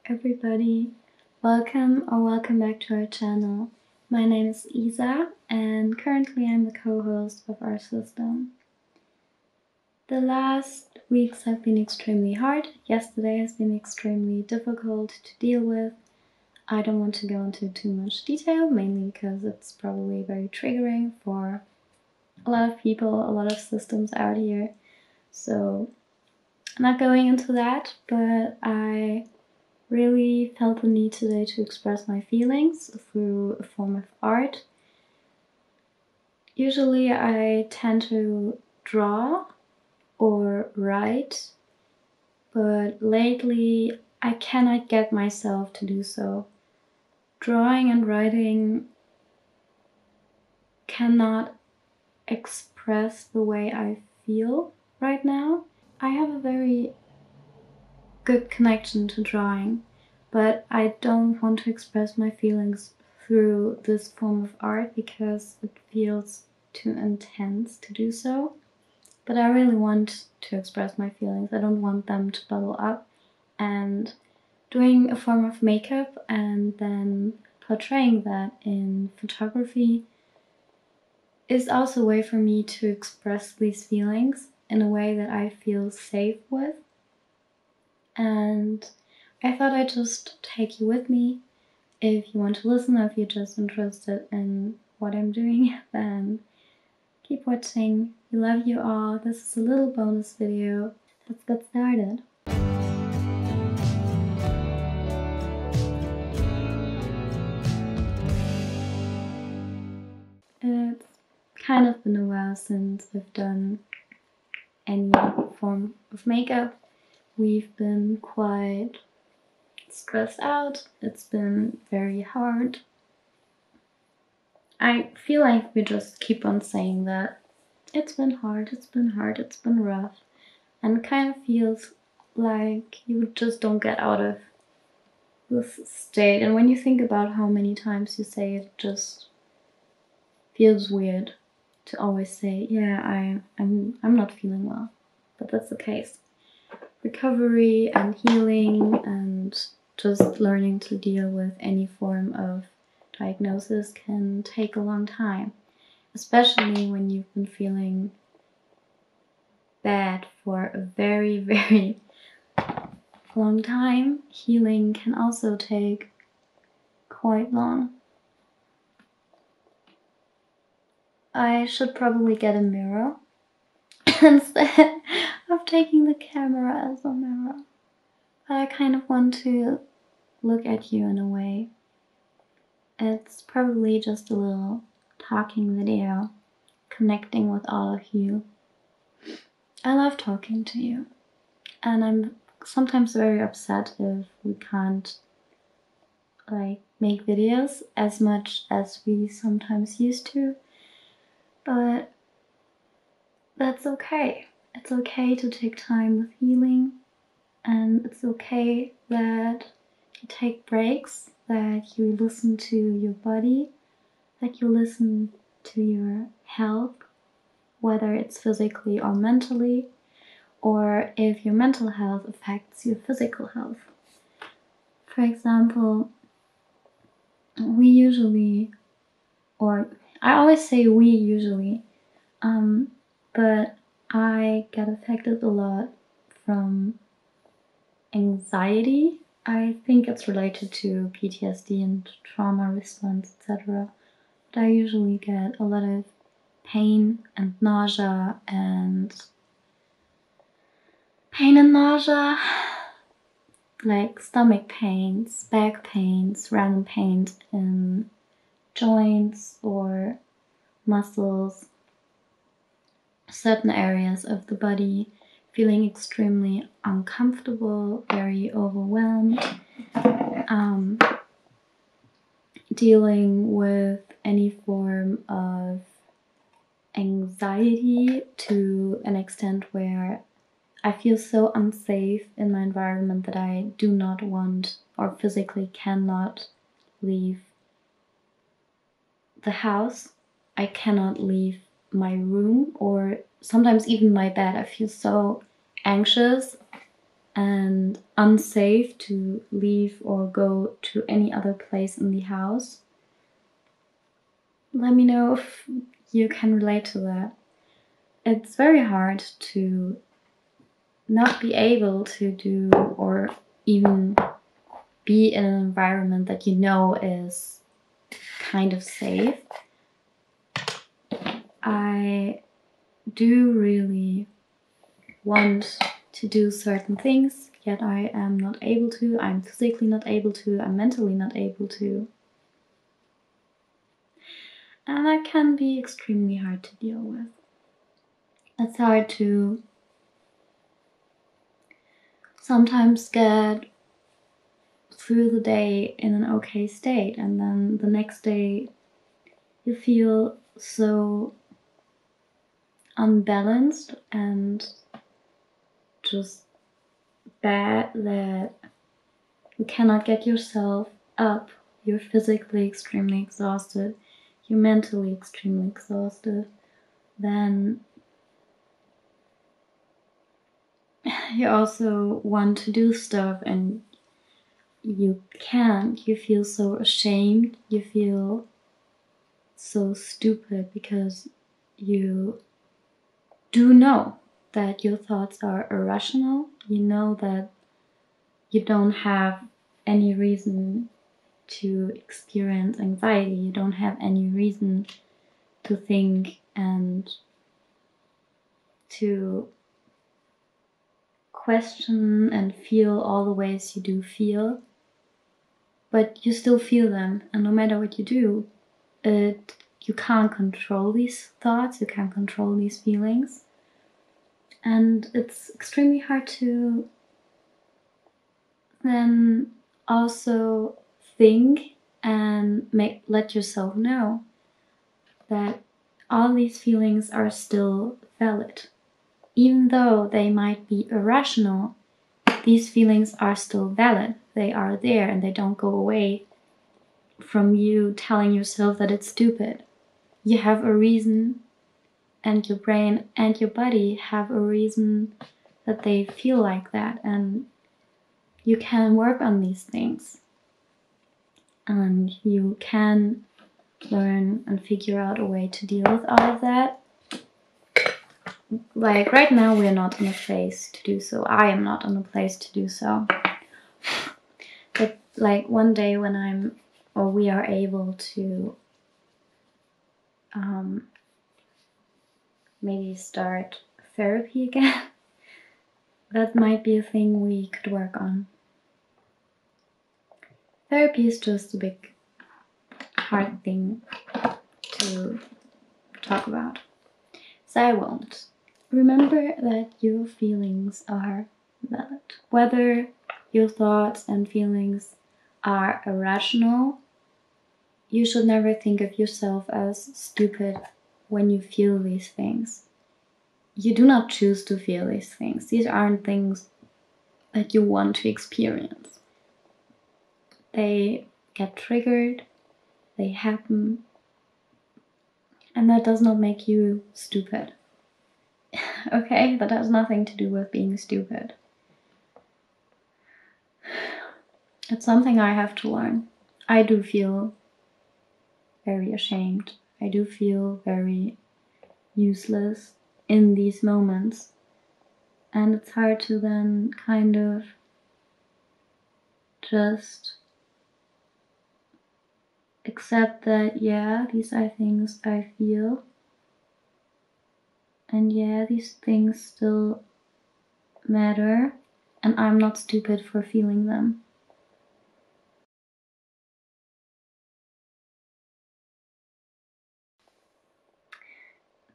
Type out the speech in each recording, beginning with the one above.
everybody, welcome back to our channel. My name is Isa and currently I'm the co-host of our system. The last weeks have been extremely hard. Yesterday has been extremely difficult to deal with. I don't want to go into too much detail, mainly because it's probably very triggering for a lot of people, a lot of systems out here. So I'm not going into that, but I really felt the need today to express my feelings through a form of art. Usually I tend to draw or write, but lately I cannot get myself to do so. Drawing and writing cannot express the way I feel right now. I have a very good connection to drawing, but I don't want to express my feelings through this form of art because it feels too intense to do so. But I really want to express my feelings. I don't want them to bubble up, and doing a form of makeup and then portraying that in photography is also a way for me to express these feelings in a way that I feel safe with. And I thought I'd just take you with me. If you want to listen or if you're just interested in what I'm doing, then keep watching. We love you all. This is a little bonus video. Let's get started. It's kind of been a while since I've done any form of makeup. We've been quite stressed out. It's been very hard. I feel like we just keep on saying that it's been hard, it's been hard, it's been rough, and it kind of feels like you just don't get out of this state. And when you think about how many times you say it, it just feels weird to always say, yeah, I'm not feeling well, but that's the case. Recovery and healing and just learning to deal with any form of diagnosis can take a long time, especially when you've been feeling bad for a very, very long time. Healing can also take quite long. I should probably get a mirror instead of taking the camera as a mirror. But I kind of want to look at you in a way. It's probably just a little talking video, connecting with all of you. I love talking to you, and I'm sometimes very upset if we can't make videos as much as we sometimes used to, but that's okay. It's okay to take time with healing, and it's okay that you take breaks, that you listen to your body, that you listen to your health, whether it's physically or mentally, or if your mental health affects your physical health. For example, we usually, or I always say we usually, but I get affected a lot from anxiety. I think it's related to PTSD and trauma response, etc. But I usually get a lot of pain and nausea, like stomach pains, back pains, random pains in joints or muscles, certain areas of the body, feeling extremely uncomfortable, very overwhelmed, dealing with any form of anxiety to an extent where I feel so unsafe in my environment that I do not want or physically cannot leave the house. I cannot leave my room or sometimes even my bed. I feel so anxious and unsafe to leave or go to any other place in the house. Let me know if you can relate to that. It's very hard to not be able to do or even be in an environment that you know is kind of safe. I do really want to do certain things, yet I am not able to. I'm physically not able to. I'm mentally not able to. And that can be extremely hard to deal with. It's hard to sometimes get through the day in an okay state, and then the next day you feel so unbalanced and just bad that you cannot get yourself up. You're physically extremely exhausted. You're mentally extremely exhausted. Then you also want to do stuff and you can't. You feel so ashamed. You feel so stupid because you do know that your thoughts are irrational. You know that you don't have any reason to experience anxiety. You don't have any reason to think and to question and feel all the ways you do feel. But you still feel them, and no matter what you do, you can't control these thoughts, you can't control these feelings. And it's extremely hard to then also think and let yourself know that all these feelings are still valid. Even though they might be irrational, these feelings are still valid. They are there and they don't go away from you telling yourself that it's stupid. You have a reason, and your brain and your body have a reason that they feel like that, and you can work on these things. And you can learn and figure out a way to deal with all of that. Like right now we're not in a place to do so. I am not in a place to do so. But like one day when we are able to maybe start therapy again, that might be a thing we could work on. Therapy is just a big, hard thing to talk about. So I won't. Remember that your feelings are valid. Whether your thoughts and feelings are irrational, you should never think of yourself as stupid when you feel these things. You do not choose to feel these things. These aren't things that you want to experience. They get triggered, they happen, and that does not make you stupid. Okay? That has nothing to do with being stupid. It's something I have to learn. I do feel very ashamed. I do feel very useless in these moments. And it's hard to then kind of just accept that, yeah, these are things I feel. And yeah, these things still matter. And I'm not stupid for feeling them.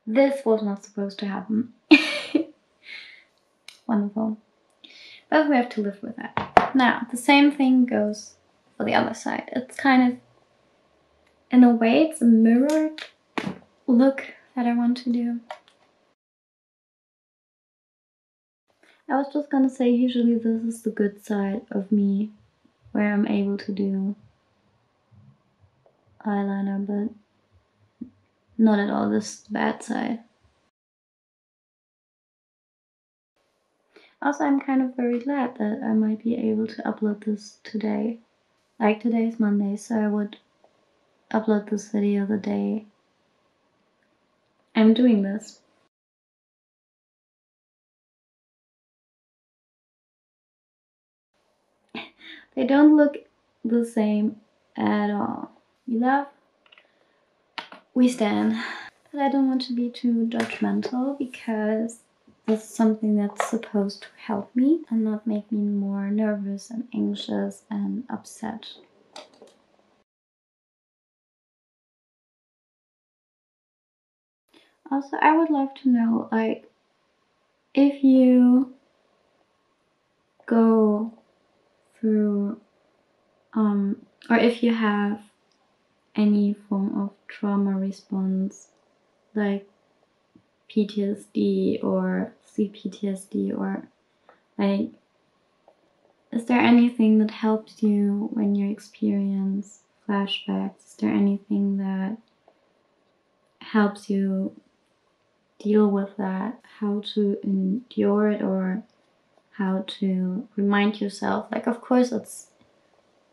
This was not supposed to happen. Wonderful. But we have to live with that. Now, the same thing goes for the other side. It's kind of, in a way, it's a mirrored look that I want to do. I was just gonna say, usually this is the good side of me, where I'm able to do eyeliner, but not at all this bad side. Also, I'm kind of very glad that I might be able to upload this today. Like, today's Monday, so I would upload this video the day I'm doing this. They don't look the same at all. We love, we stand. But I don't want to be too judgmental because this is something that's supposed to help me and not make me more nervous and anxious and upset. Also, I would love to know, like, if you go through, or if you have any form of trauma response, like PTSD or CPTSD, or like, is there anything that helps you when you experience flashbacks? Is there anything that helps you deal with that? How to endure it, or how to remind yourself? Like, of course, it's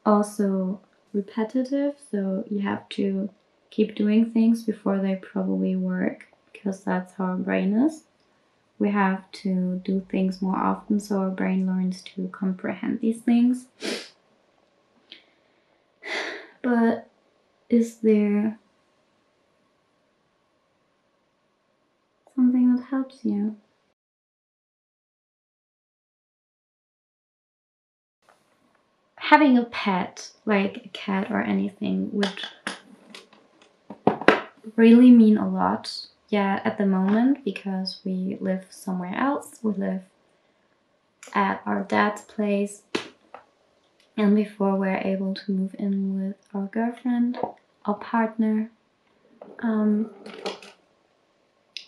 also repetitive, so you have to keep doing things before they probably work, because that's how our brain is. We have to do things more often so our brain learns to comprehend these things. But is there something that helps you? Having a pet, like a cat or anything, would really mean a lot. Yeah, at the moment, because we live somewhere else. We live at our dad's place, and before we're able to move in with our girlfriend, our partner,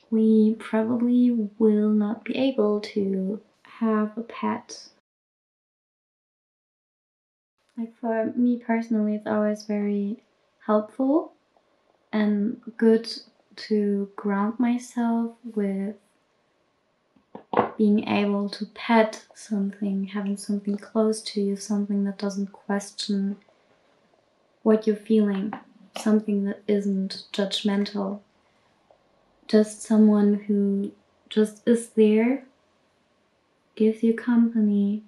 we probably will not be able to have a pet. Like, for me personally, it's always very helpful and good to ground myself with being able to pet something, having something close to you, something that doesn't question what you're feeling, something that isn't judgmental, just someone who just is there, gives you company,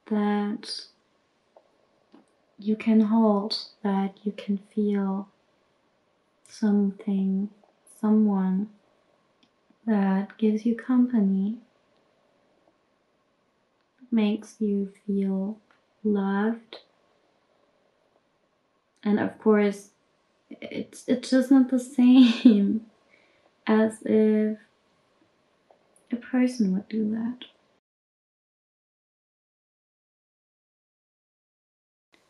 that you can hold, that you can feel something, someone that gives you company, makes you feel loved. And of course, it's just not the same as if a person would do that.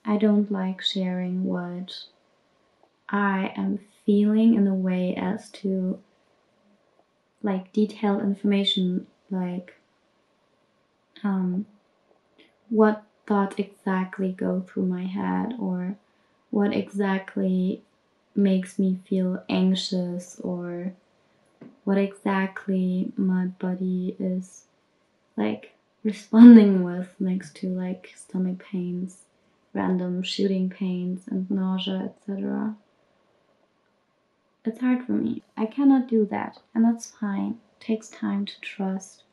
I don't like sharing what I am feeling in a way as to, like, detailed information, like what thoughts exactly go through my head, or what exactly makes me feel anxious, or what exactly my body is like responding with next to, like, stomach pains, random shooting pains and nausea, etc. It's hard for me. I cannot do that, and that's fine. It takes time to trust,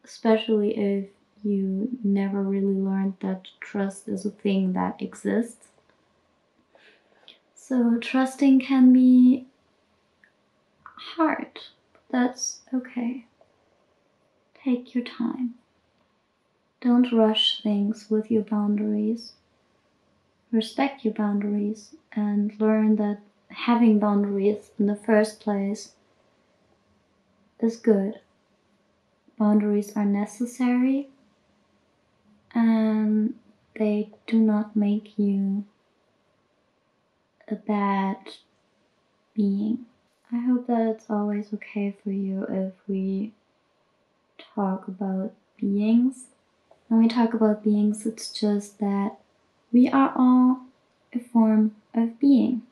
especially if you never really learned that trust is a thing that exists. So trusting can be hard, but that's okay. Take your time. Don't rush things with your boundaries. Respect your boundaries and learn that having boundaries in the first place is good. Boundaries are necessary, and they do not make you a bad being. I hope that it's always okay for you if we talk about beings. When we talk about beings, it's just that we are all a form of being.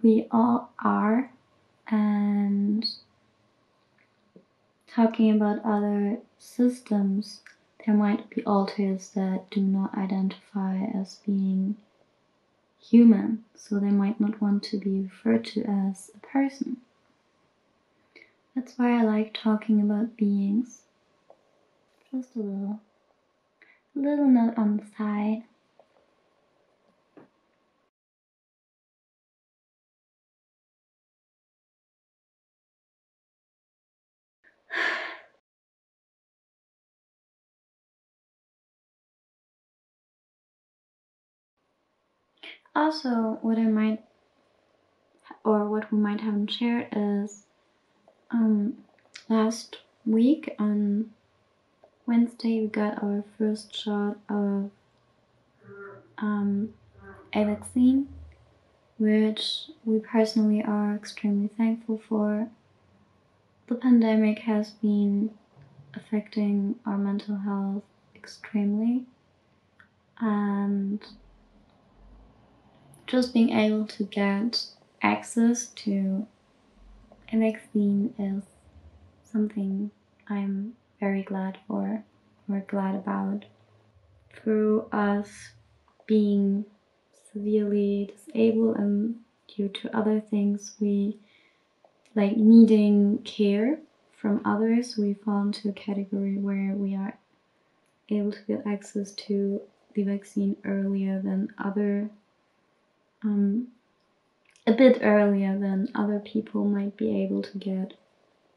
We all are, and talking about other systems, there might be alters that do not identify as being human, so they might not want to be referred to as a person. That's why I like talking about beings. Just a little note on the side. Also, what we might haven't shared is last week on Wednesday we got our first shot of a vaccine, which we personally are extremely thankful for. The pandemic has been affecting our mental health extremely, and just being able to get access to a vaccine is something I'm very glad for, or glad about. Through us being severely disabled and due to other things, we like needing care from others, we fall into a category where we are able to get access to the vaccine earlier than a bit earlier than other people might be able to get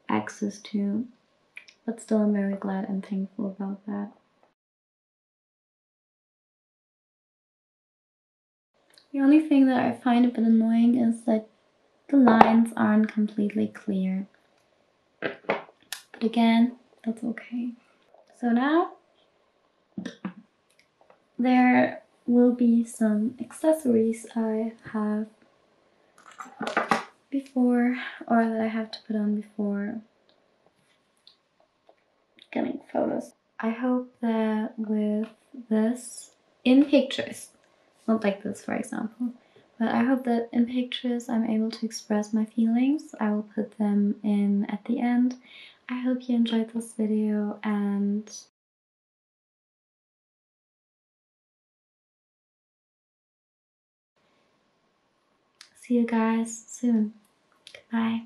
access to. But still, I'm very glad and thankful about that. The only thing that I find a bit annoying is that the lines aren't completely clear. But again, that's okay. So now there will be some accessories I have before, or that I have to put on before getting photos. I hope that with this, in pictures, not like this for example, but I hope that in pictures I'm able to express my feelings. I will put them in at the end. I hope you enjoyed this video, and see you guys soon. Goodbye.